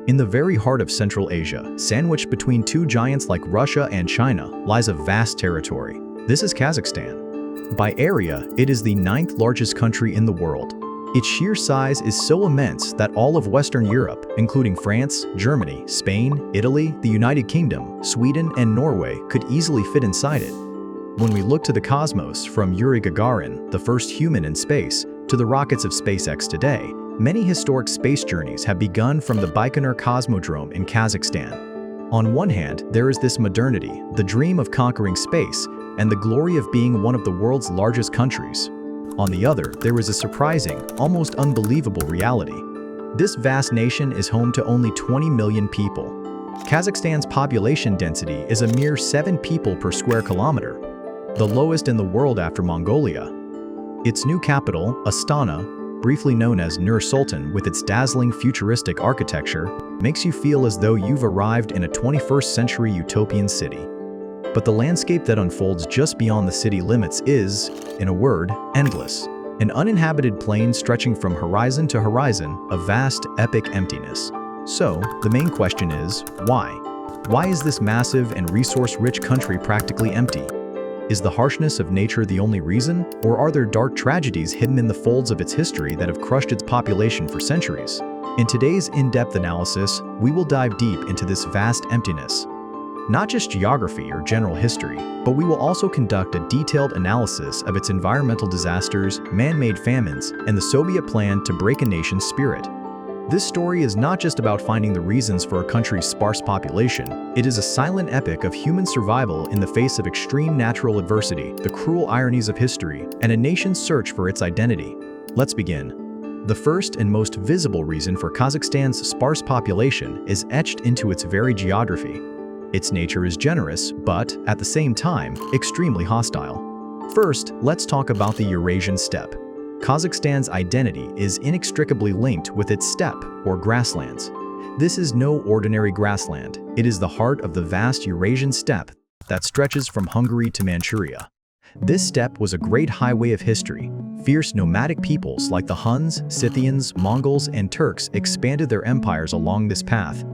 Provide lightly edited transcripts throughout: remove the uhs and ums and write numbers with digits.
In the very heart of Central Asia, sandwiched between two giants like Russia and China, lies a vast territory. This is Kazakhstan. By area, it is the 9th largest country in the world. Its sheer size is so immense that all of Western Europe, including France, Germany, Spain, Italy, the United Kingdom, Sweden, and Norway, could easily fit inside it. When we look to the cosmos, from Yuri Gagarin, the first human in space, to the rockets of SpaceX today, many historic space journeys have begun from the Baikonur Cosmodrome in Kazakhstan. On one hand, there is this modernity, the dream of conquering space, and the glory of being one of the world's largest countries. On the other, there is a surprising, almost unbelievable reality. This vast nation is home to only 20 million people. Kazakhstan's population density is a mere 7 people per square kilometer, the lowest in the world after Mongolia. Its new capital, Astana, briefly known as Nur Sultan, with its dazzling futuristic architecture, makes you feel as though you've arrived in a 21st century utopian city. But the landscape that unfolds just beyond the city limits is, in a word, endless. An uninhabited plain stretching from horizon to horizon, a vast, epic emptiness. So, the main question is, why? Why is this massive and resource-rich country practically empty? Is the harshness of nature the only reason, or are there dark tragedies hidden in the folds of its history that have crushed its population for centuries? In today's in-depth analysis, we will dive deep into this vast emptiness. Not just geography or general history, but we will also conduct a detailed analysis of its environmental disasters, man-made famines, and the Soviet plan to break a nation's spirit. This story is not just about finding the reasons for a country's sparse population. It is a silent epic of human survival in the face of extreme natural adversity, the cruel ironies of history, and a nation's search for its identity. Let's begin. The first and most visible reason for Kazakhstan's sparse population is etched into its very geography. Its nature is generous, but, at the same time, extremely hostile. First, let's talk about the Eurasian steppe. Kazakhstan's identity is inextricably linked with its steppe, or grasslands. This is no ordinary grassland. It is the heart of the vast Eurasian steppe that stretches from Hungary to Manchuria. This steppe was a great highway of history. Fierce nomadic peoples like the Huns, Scythians, Mongols, and Turks expanded their empires along this path.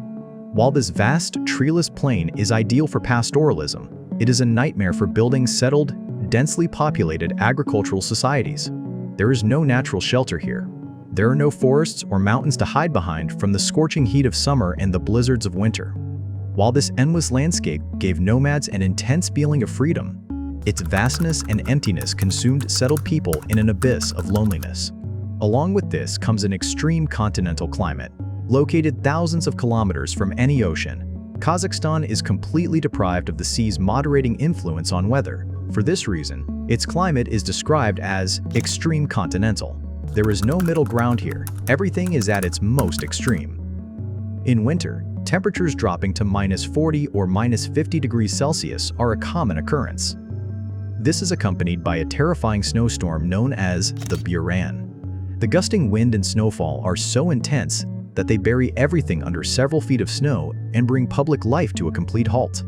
While this vast, treeless plain is ideal for pastoralism, it is a nightmare for building settled, densely populated agricultural societies. There is no natural shelter here. There are no forests or mountains to hide behind from the scorching heat of summer and the blizzards of winter. While this endless landscape gave nomads an intense feeling of freedom, its vastness and emptiness consumed settled people in an abyss of loneliness. Along with this comes an extreme continental climate. Located thousands of kilometers from any ocean, Kazakhstan is completely deprived of the sea's moderating influence on weather. For this reason, its climate is described as extreme continental. There is no middle ground here. Everything is at its most extreme. In winter, temperatures dropping to -40 or -50 degrees Celsius are a common occurrence. This is accompanied by a terrifying snowstorm known as the Buran. The gusting wind and snowfall are so intense that they bury everything under several feet of snow and bring public life to a complete halt.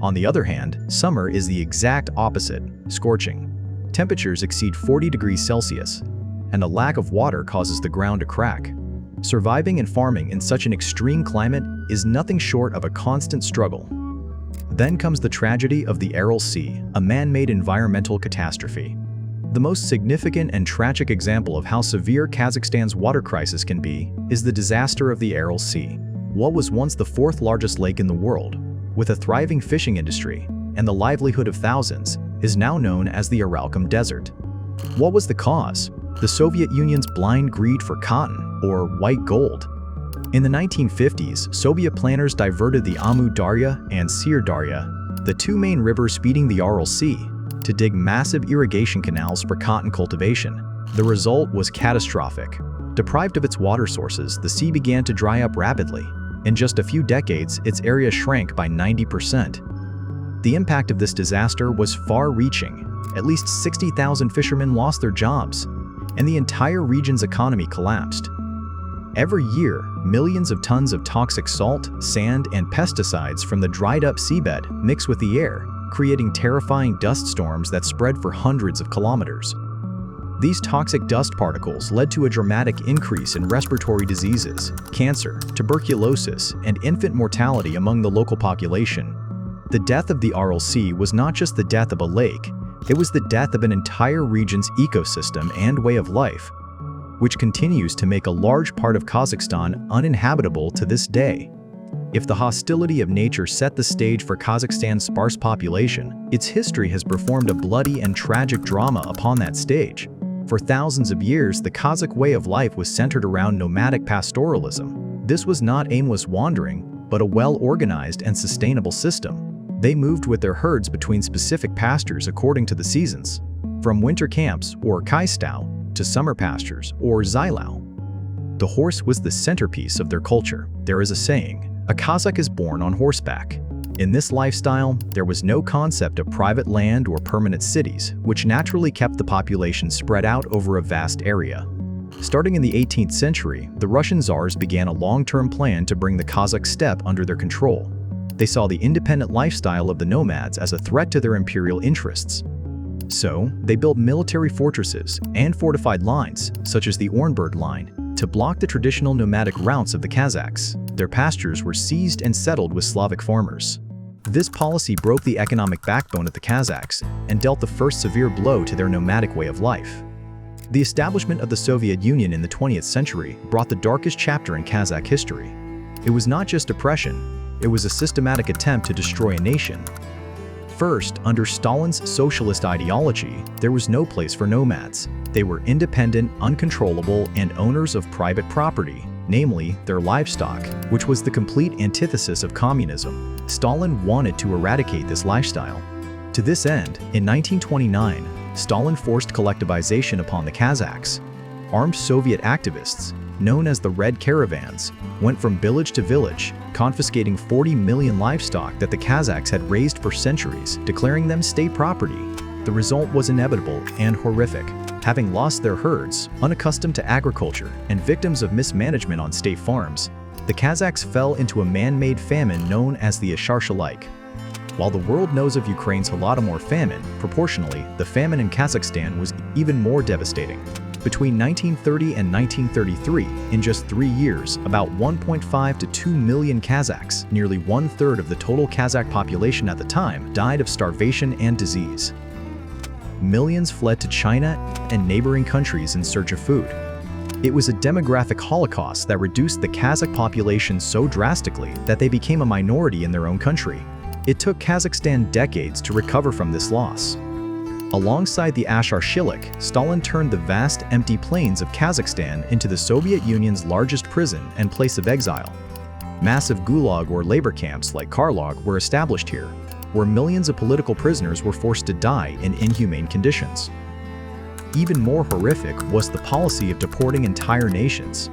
On the other hand, summer is the exact opposite, scorching. Temperatures exceed 40 degrees Celsius, and a lack of water causes the ground to crack. Surviving and farming in such an extreme climate is nothing short of a constant struggle. Then comes the tragedy of the Aral Sea, a man-made environmental catastrophe. The most significant and tragic example of how severe Kazakhstan's water crisis can be is the disaster of the Aral Sea. What was once the 4th largest lake in the world, with a thriving fishing industry and the livelihood of thousands, is now known as the Aralkum Desert. What was the cause? The Soviet Union's blind greed for cotton, or white gold. In the 1950s, Soviet planners diverted the Amu Darya and Sir Darya, the two main rivers feeding the Aral Sea, to dig massive irrigation canals for cotton cultivation. The result was catastrophic. Deprived of its water sources, the sea began to dry up rapidly. In just a few decades, its area shrank by 90%. The impact of this disaster was far-reaching. At least 60,000 fishermen lost their jobs, and the entire region's economy collapsed. Every year, millions of tons of toxic salt, sand, and pesticides from the dried-up seabed mix with the air, creating terrifying dust storms that spread for hundreds of kilometers. These toxic dust particles led to a dramatic increase in respiratory diseases, cancer, tuberculosis, and infant mortality among the local population. The death of the Aral Sea was not just the death of a lake, it was the death of an entire region's ecosystem and way of life, which continues to make a large part of Kazakhstan uninhabitable to this day. If the hostility of nature set the stage for Kazakhstan's sparse population, its history has performed a bloody and tragic drama upon that stage. For thousands of years, the Kazakh way of life was centered around nomadic pastoralism. This was not aimless wandering, but a well-organized and sustainable system. They moved with their herds between specific pastures according to the seasons, from winter camps, or kaistao, to summer pastures, or zilao. The horse was the centerpiece of their culture. There is a saying, "A Kazakh is born on horseback." In this lifestyle, there was no concept of private land or permanent cities, which naturally kept the population spread out over a vast area. Starting in the 18th century, the Russian Tsars began a long-term plan to bring the Kazakh steppe under their control. They saw the independent lifestyle of the nomads as a threat to their imperial interests. So, they built military fortresses and fortified lines, such as the Orenburg Line, to block the traditional nomadic routes of the Kazakhs. Their pastures were seized and settled with Slavic farmers. This policy broke the economic backbone of the Kazakhs and dealt the first severe blow to their nomadic way of life. The establishment of the Soviet Union in the 20th century brought the darkest chapter in Kazakh history. It was not just oppression, it was a systematic attempt to destroy a nation. First, under Stalin's socialist ideology, there was no place for nomads. They were independent, uncontrollable, and owners of private property, namely their livestock, which was the complete antithesis of communism. Stalin wanted to eradicate this lifestyle. To this end, in 1929, Stalin forced collectivization upon the Kazakhs. Armed Soviet activists, known as the Red Caravans, went from village to village, confiscating 40 million livestock that the Kazakhs had raised for centuries, declaring them state property. The result was inevitable and horrific. Having lost their herds, unaccustomed to agriculture, and victims of mismanagement on state farms, the Kazakhs fell into a man-made famine known as the Asharshalike. While the world knows of Ukraine's Holodomor famine, proportionally, the famine in Kazakhstan was even more devastating. Between 1930 and 1933, in just 3 years, about 1.5 to 2 million Kazakhs, nearly one-third of the total Kazakh population at the time, died of starvation and disease. Millions fled to China and neighboring countries in search of food. It was a demographic holocaust that reduced the Kazakh population so drastically that they became a minority in their own country. It took Kazakhstan decades to recover from this loss. Alongside the Asharshalike, Stalin turned the vast, empty plains of Kazakhstan into the Soviet Union's largest prison and place of exile. Massive gulag or labor camps like Karlog were established here, where millions of political prisoners were forced to die in inhumane conditions. Even more horrific was the policy of deporting entire nations.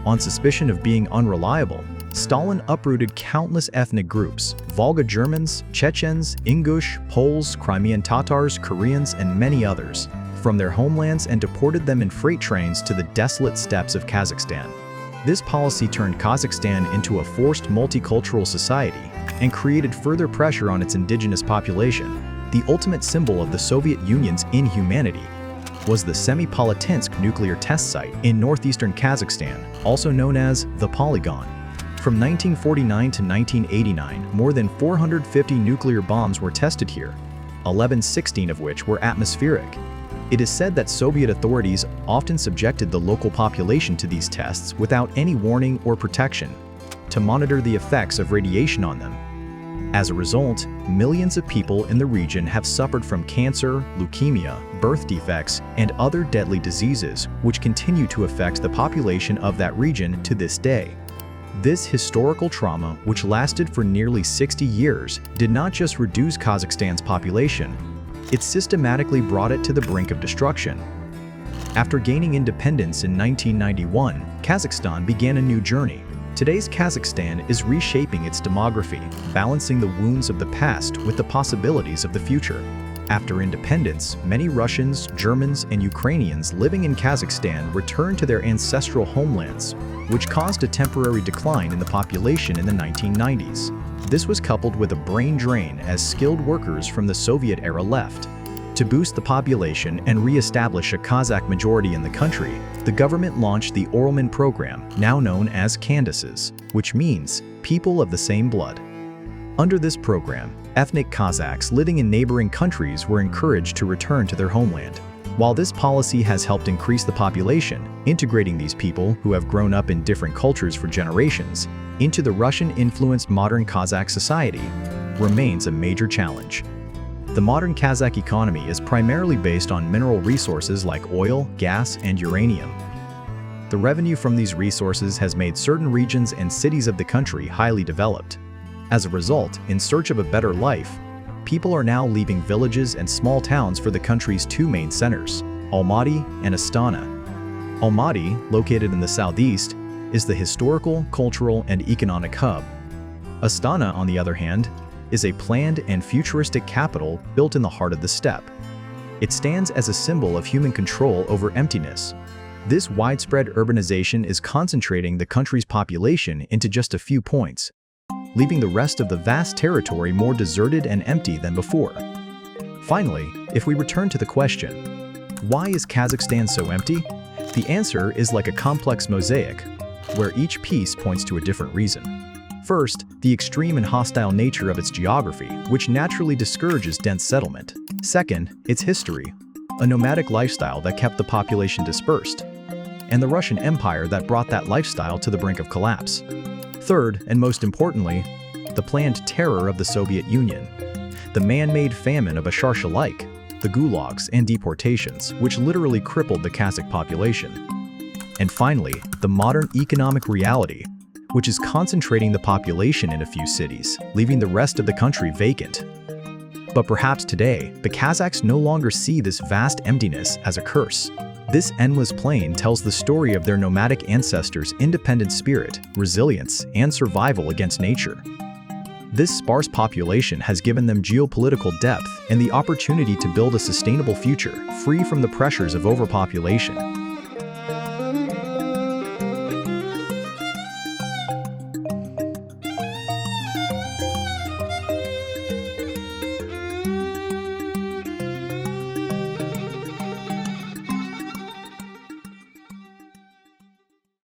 On suspicion of being unreliable, Stalin uprooted countless ethnic groups: Volga Germans, Chechens, Ingush, Poles, Crimean Tatars, Koreans, and many others, from their homelands and deported them in freight trains to the desolate steppes of Kazakhstan. This policy turned Kazakhstan into a forced multicultural society and created further pressure on its indigenous population. The ultimate symbol of the Soviet Union's inhumanity was the Semipalatinsk nuclear test site in northeastern Kazakhstan, also known as the Polygon. From 1949 to 1989, more than 450 nuclear bombs were tested here, 11/16 of which were atmospheric. It is said that Soviet authorities often subjected the local population to these tests without any warning or protection, to monitor the effects of radiation on them. As a result, millions of people in the region have suffered from cancer, leukemia, birth defects, and other deadly diseases, which continue to affect the population of that region to this day. This historical trauma, which lasted for nearly 60 years, did not just reduce Kazakhstan's population, it systematically brought it to the brink of destruction. After gaining independence in 1991, Kazakhstan began a new journey. Today's Kazakhstan is reshaping its demography, balancing the wounds of the past with the possibilities of the future. After independence, many Russians, Germans, and Ukrainians living in Kazakhstan returned to their ancestral homelands, which caused a temporary decline in the population in the 1990s. This was coupled with a brain drain as skilled workers from the Soviet era left. To boost the population and re-establish a Kazakh majority in the country, the government launched the Oralman program, now known as Kandases, which means people of the same blood. Under this program, ethnic Kazakhs living in neighboring countries were encouraged to return to their homeland. While this policy has helped increase the population, integrating these people who have grown up in different cultures for generations into the Russian-influenced modern Kazakh society remains a major challenge. The modern Kazakh economy is primarily based on mineral resources like oil, gas, and uranium. The revenue from these resources has made certain regions and cities of the country highly developed. As a result, in search of a better life, people are now leaving villages and small towns for the country's two main centers, Almaty and Astana. Almaty, located in the southeast, is the historical, cultural, and economic hub. Astana, on the other hand, is a planned and futuristic capital built in the heart of the steppe. It stands as a symbol of human control over emptiness. This widespread urbanization is concentrating the country's population into just a few points, leaving the rest of the vast territory more deserted and empty than before. Finally, if we return to the question, why is Kazakhstan so empty? The answer is like a complex mosaic, where each piece points to a different reason. First, the extreme and hostile nature of its geography, which naturally discourages dense settlement. Second, its history, a nomadic lifestyle that kept the population dispersed, and the Russian Empire that brought that lifestyle to the brink of collapse. Third, and most importantly, the planned terror of the Soviet Union, the man-made famine of Bashar al-Assad, the gulags and deportations, which literally crippled the Kazakh population. And finally, the modern economic reality, which is concentrating the population in a few cities, leaving the rest of the country vacant. But perhaps today, the Kazakhs no longer see this vast emptiness as a curse. This endless plain tells the story of their nomadic ancestors' independent spirit, resilience, and survival against nature. This sparse population has given them geopolitical depth and the opportunity to build a sustainable future, free from the pressures of overpopulation.